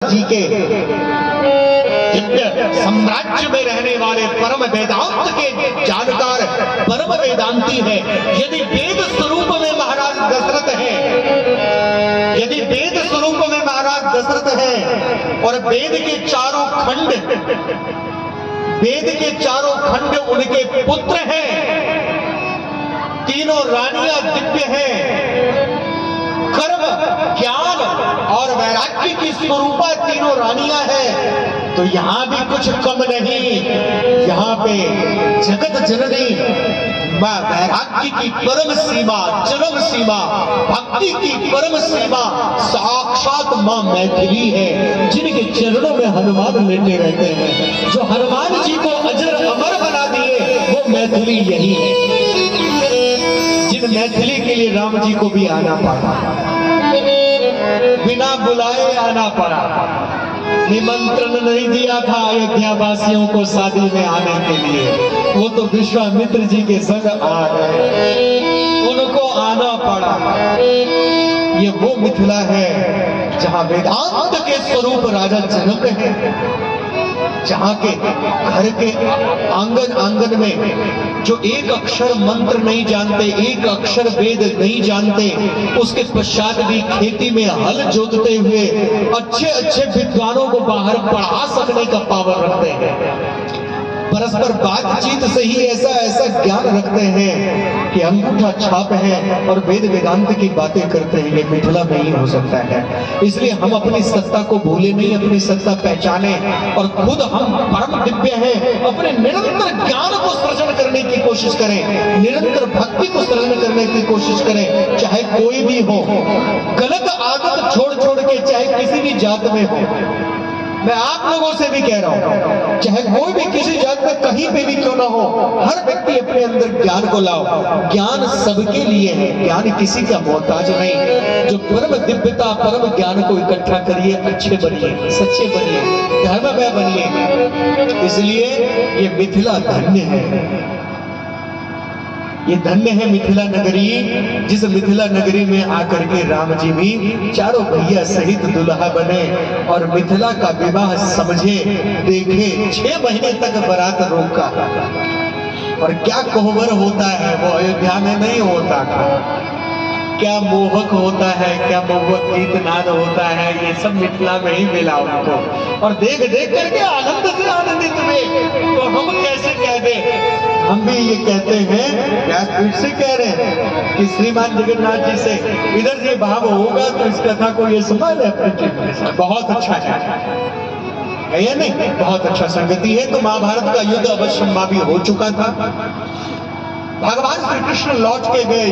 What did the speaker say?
जी के दिव्य साम्राज्य में रहने वाले परम वेदांत के जानकार परम वेदांती है। यदि वेद स्वरूप में महाराज दशरथ है, यदि वेद स्वरूप में महाराज दशरथ है और वेद के चारों खंड उनके पुत्र हैं, तीनों रानियां दिव्य हैं, कर्म ज्ञान और वैराग्य की स्वरूपा तीनों रानियां हैं, तो यहां भी कुछ कम नहीं। यहां पे जगत जननी मां वैराग्य की परम सीमा, चरम सीमा, भक्ति की परम सीमा साक्षात मां मैथिली है, जिनके चरणों में हनुमान लेटे रहते हैं। जो हनुमान जी को अजर अमर बना दिए वो मैथिली यही है, जिन मैथिली के लिए राम जी को भी आना पड़ा, बिना बुलाए आना पड़ा। निमंत्रण नहीं दिया था अयोध्या वासियों को शादी में आने के लिए, वो तो विश्वामित्र जी के संग आ गए, उनको आना पड़ा। ये वो मिथिला है जहां वेदांत के स्वरूप राजा जनक है, जहां के घर के आंगन में जो एक अक्षर मंत्र नहीं जानते, एक अक्षर वेद नहीं जानते, उसके पश्चात भी खेती में हल जोतते हुए अच्छे अच्छे विद्वानों को बाहर पढ़ा सकने का पावर रखते हैं, परस्पर बातचीत से ही ऐसा ऐसा ज्ञान रखते हैं कि अंगूठा छाप है और वेद वेदांत की बातें करते हैं। ये मिथिला में ही हो सकता है। इसलिए हम अपनी सत्ता को भूले नहीं, अपनी सत्ता पहचाने और खुद हम परम दिव्य हैं। अपने निरंतर ज्ञान को सृजन करने की कोशिश करें, निरंतर भक्ति को सृजन करने की कोशिश करें, चाहे कोई भी हो। गलत आदत छोड़ छोड़ के, चाहे किसी भी जात में हो, मैं आप लोगों से भी कह रहा हूं, चाहे कोई भी किसी जात में कहीं पे भी क्यों ना हो, हर व्यक्ति अपने अंदर ज्ञान को लाओ। ज्ञान सबके लिए है, ज्ञान किसी का मोहताज नहीं। जो परम दिव्यता, परम ज्ञान को इकट्ठा करिए, अच्छे बनिए, सच्चे बनिए, धर्ममय बनिए। इसलिए ये मिथिला धन्य है, ये धन्य है मिथिला नगरी, जिस मिथिला नगरी में आकर के राम जी भी चारों भैया सहित दुल्हा बने और मिथिला का विवाह समझे, देखे। 6 महीने तक बारात रोका और क्या कोहबर होता है वो अयोध्या में नहीं होता था। क्या मोहक होता है, क्या मोहक गीत नाद होता है, ये सब मिथिला में ही मिला उनको। और देख देख करके आनंद से आनंदित हुए। तो हम कैसे कह दें, हम भी ये कहते हैं, व्यासपीठ से कह रहे हैं कि श्रीमान जगन्नाथ जी से इधर से भाव होगा तो इस कथा को ये सुना ले अपने चित्त से। बहुत अच्छा है या नहीं? बहुत अच्छा संगति है। तो महाभारत का युद्ध अवश्य भी हो चुका था। भगवान श्री कृष्ण लौट के गए।